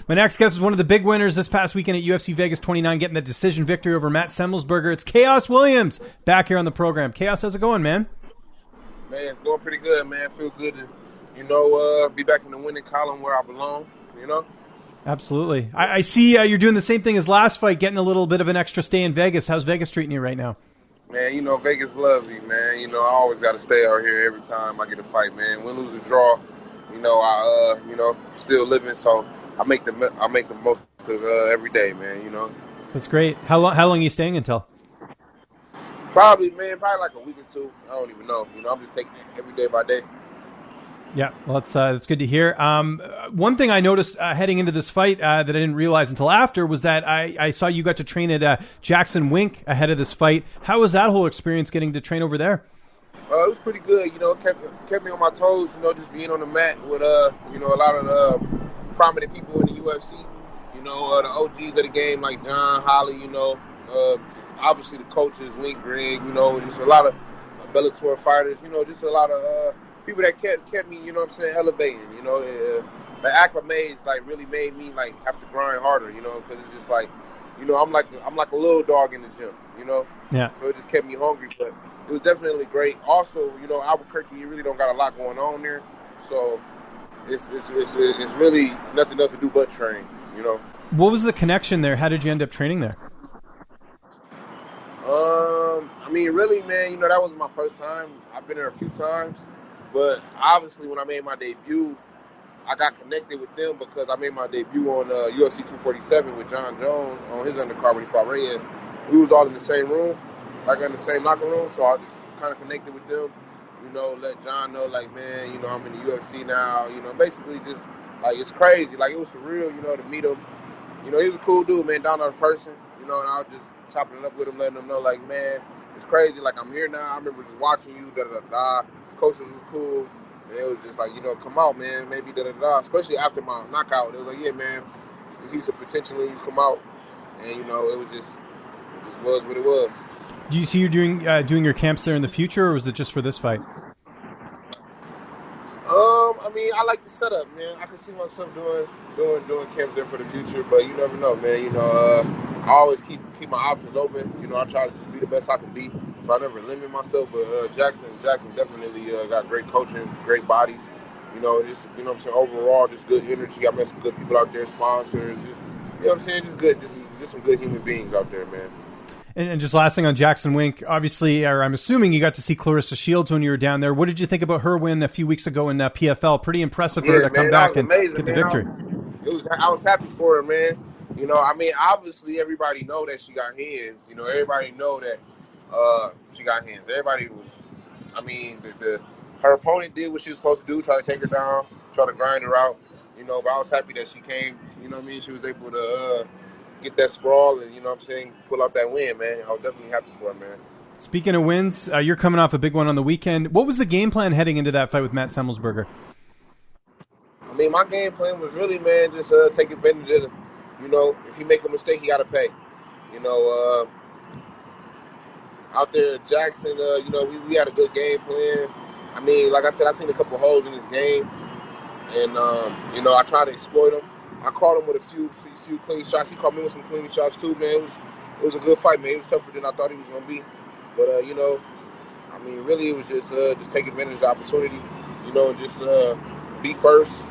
My next guest was one of the big winners this past weekend at UFC Vegas 29, getting the decision victory over Matt Semelsberger. It's Khaos Williams back here on the program. Khaos, how's it going, man? Man, it's going pretty good, man. Feel good to, be back in the winning column where I belong, Absolutely. I see you're doing the same thing as last fight, getting a little bit of an extra stay in Vegas. How's Vegas treating you right now? Man, Vegas loves me, man. I always got to stay out here every time I get a fight, man. Win, lose, or draw, still living, so I make the most of every day, man, That's great. How long are you staying until? Probably like a week or two. I don't even know. I'm just taking it every day by day. Yeah, well, that's good to hear. One thing I noticed heading into this fight that I didn't realize until after was that I saw you got to train at Jackson Wink ahead of this fight. How was that whole experience getting to train over there? It was pretty good. Kept me on my toes. Just being on the mat with a lot of the prominent people in the UFC. The OGs of the game like John, Holly. Obviously the coaches, Wink, Greg. Just a lot of Bellator fighters. Just a lot of people that kept me, elevating. The acclimates really made me have to grind harder. Because it's just I'm like a little dog in the gym. Yeah. So it just kept me hungry, but it was definitely great. Also, Albuquerque, you really don't got a lot going on there, so it's really nothing else to do but train. What was the connection there? How did you end up training there? Really, man, that was my first time. I've been there a few times, but obviously when I made my debut, I got connected with them because I made my debut on UFC 247 with Jon Jones on his undercard when he fought Reyes. We was all in the same room, in the same locker room, so I just kind of connected with them, let Jon know, man, I'm in the UFC now, basically just, it's crazy. It was surreal, to meet him. He was a cool dude, man, down to earth person, and I was just chopping it up with him, letting him know, man, it's crazy, I'm here now. I remember just watching you, da-da-da-da. His coaches was cool, and it was just come out, man, maybe da-da-da. Especially after my knockout, it was yeah, man, you see some potential when you come out, and, it just was what it was. Do you see you doing your camps there in the future, or was it just for this fight? I like the setup, man. I can see myself doing camps there for the future, but you never know, man. I always keep my options open. I try to just be the best I can be, so I never limit myself. But Jackson definitely got great coaching, great bodies. Just overall, just good energy. I met some good people out there, sponsors. Just good, just some good human beings out there, man. And just last thing on Jackson Wink, obviously, or I'm assuming you got to see Clarissa Shields when you were down there. What did you think about her win a few weeks ago in PFL? Pretty impressive for her to come back and get the victory. I was happy for her, man. Obviously everybody know that she got hands. Everybody know that she got hands. Everybody was, her opponent did what she was supposed to do, try to take her down, try to grind her out. But I was happy that she came. She was able to get that sprawl and, pull out that win, man. I was definitely happy for her, man. Speaking of wins, you're coming off a big one on the weekend. What was the game plan heading into that fight with Matt Semelsberger? My game plan was really, man, just take advantage of if he make a mistake, he got to pay. Out there at Jackson, we had a good game plan. Like I said, I seen a couple holes in his game, and, I tried to exploit him. I caught him with a few clean shots. He caught me with some clean shots too, man. It was a good fight, man. It was tougher than I thought he was going to be. But, really it was just take advantage of the opportunity, and just be first,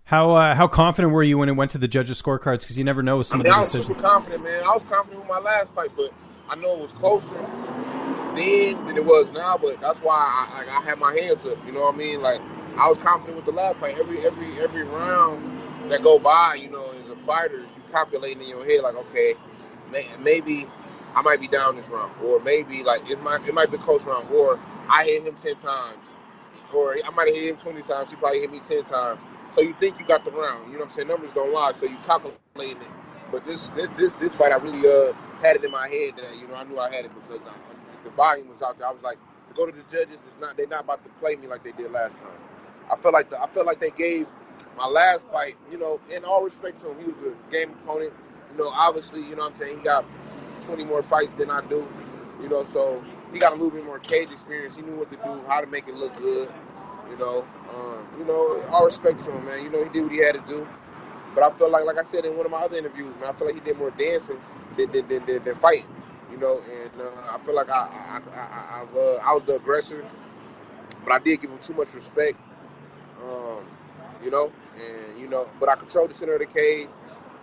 How confident were you when it went to the judges' scorecards? Because you never know with some of the decisions. I was super confident, man. I was confident with my last fight, but I know it was closer then than it was now. But that's why I had my hands up. You know what I mean? I was confident with the last fight. Every round that go by, as a fighter, you calculating in your head okay, maybe I might be down this round, or maybe it might be a close round, or I hit him 10 times, or I might have hit him 20 times. He probably hit me 10 times. So you think you got the round. You know what I'm saying? Numbers don't lie, so you calculating it. But this fight, I really had it in my head that I knew I had it because the volume was out there. I was like, to go to the judges, they're not about to play me like they did last time. I felt like they gave my last fight, in all respect to him, he was a game opponent. Obviously, he got 20 more fights than I do, so he got a little bit more cage experience. He knew what to do, how to make it look good. All respect to him, man. He did what he had to do. But I feel like I said in one of my other interviews, man, I feel like he did more dancing than fighting. And I feel like I was the aggressor, but I did give him too much respect. But I controlled the center of the cage.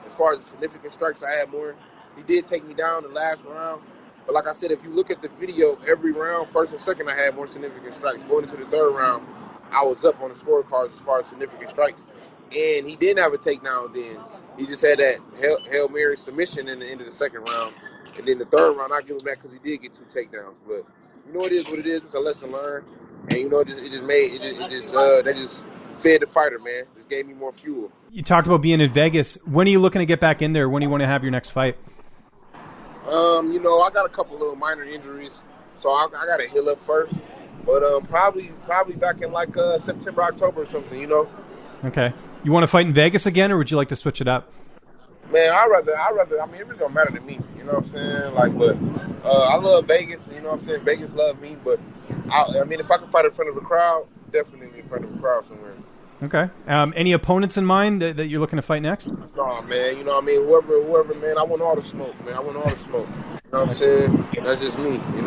As far as the significant strikes, I had more. He did take me down the last round. But like I said, if you look at the video, every round, first and second, I had more significant strikes. Going into the third round, I was up on the scorecards as far as significant strikes. And he didn't have a takedown then. He just had that Hail Mary submission in the end of the second round. And then the third round, I give him that because he did get 2 takedowns. But it is what it is. It's a lesson learned. And that just fed the fighter, man. Just gave me more fuel. You talked about being in Vegas. When are you looking to get back in there? When do you want to have your next fight? I got a couple little minor injuries, so I got to heal up first. But probably back in like September, October or something, Okay. You want to fight in Vegas again, or would you like to switch it up? Man, I'd rather. I mean, it really don't matter to me. You know what I'm saying? But I love Vegas. You know what I'm saying? Vegas love me. But I mean, if I can fight in front of a crowd, definitely in front of a crowd somewhere. Okay. Any opponents in mind that you're looking to fight next? Oh man, you know what I mean? Whoever, man, I want all the smoke, man. I want all the smoke. You know what I'm saying? That's just me. I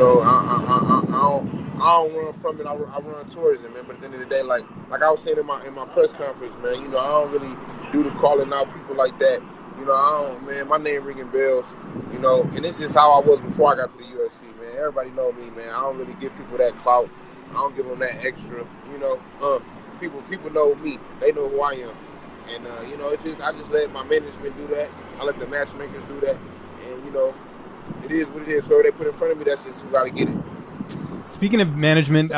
don't run from it. I run towards it, man. But at the end of the day, like I was saying in my press conference, man, I don't really do the calling out people like that. My name ringing bells, and it's just how I was before I got to the UFC, man. Everybody know me, man. I don't really give people that clout. I don't give them that extra, People know me. They know who I am. And, it's just, I just let my management do that. I let the matchmakers do that. And, it is what it is. So they put in front of me, that's just who got to get it. Speaking of management,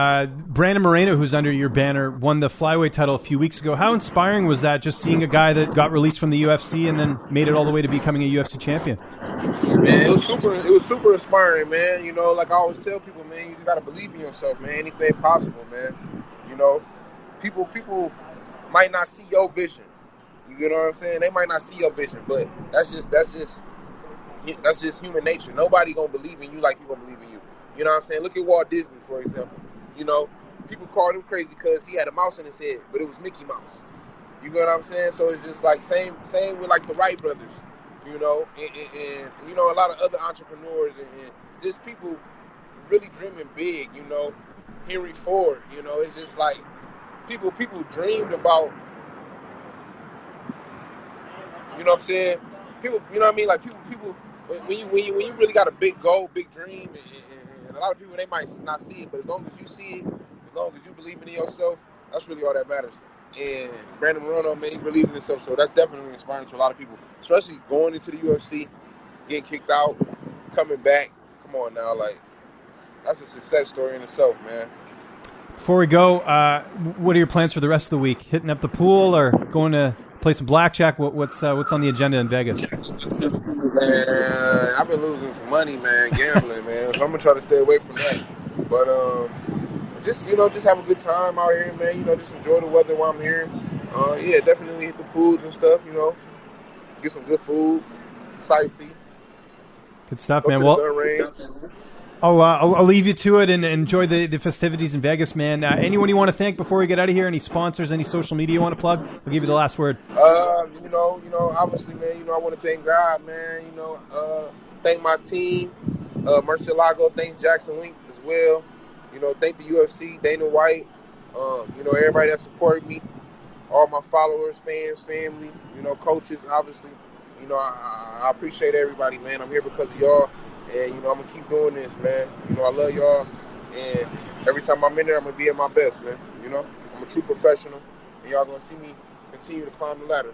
Brandon Moreno, who's under your banner, won the flyweight title a few weeks ago. How inspiring was that, just seeing a guy that got released from the UFC and then made it all the way to becoming a UFC champion? Man, it was super inspiring, man. Like I always tell people, man, you got to believe in yourself, man. Anything possible, man. People might not see your vision. You know what I'm saying? They might not see your vision, but that's just human nature. Nobody gonna believe in you like you gonna believe in you. You know what I'm saying? Look at Walt Disney, for example. People called him crazy because he had a mouse in his head, but it was Mickey Mouse. You know what I'm saying? So it's just like same with like the Wright brothers. And a lot of other entrepreneurs and just people really dreaming big. Henry Ford. It's just like. People dreamed about, you know what I'm saying? People, you know what I mean? Like people, when you really got a big goal, big dream, and a lot of people, they might not see it, but as long as you see it, as long as you believe in yourself, that's really all that matters. And Brandon Moreno, man, he believed in himself, so that's definitely inspiring to a lot of people, especially going into the UFC, getting kicked out, coming back. Come on now, like that's a success story in itself, man. Before we go, what are your plans for the rest of the week? Hitting up the pool or going to play some blackjack? What's on the agenda in Vegas? Man, I've been losing some money, man, gambling, man. So I'm gonna try to stay away from that. But just have a good time out here, man. Just enjoy the weather while I'm here. Definitely hit the pools and stuff. Get some good food, sightsee. Good stuff, man. Well, I'll leave you to it and enjoy the festivities in Vegas, man. Anyone you want to thank before we get out of here? Any sponsors? Any social media you want to plug? I'll give you the last word. Obviously, man. I want to thank God, man. Thank my team, Murcielago. Thank Jackson Wink as well. Thank the UFC, Dana White. Everybody that supported me, all my followers, fans, family. Coaches, obviously. I appreciate everybody, man. I'm here because of y'all. And, I'm going to keep doing this, man. I love y'all. And every time I'm in there, I'm going to be at my best, man. I'm a true professional. And y'all going to see me continue to climb the ladder.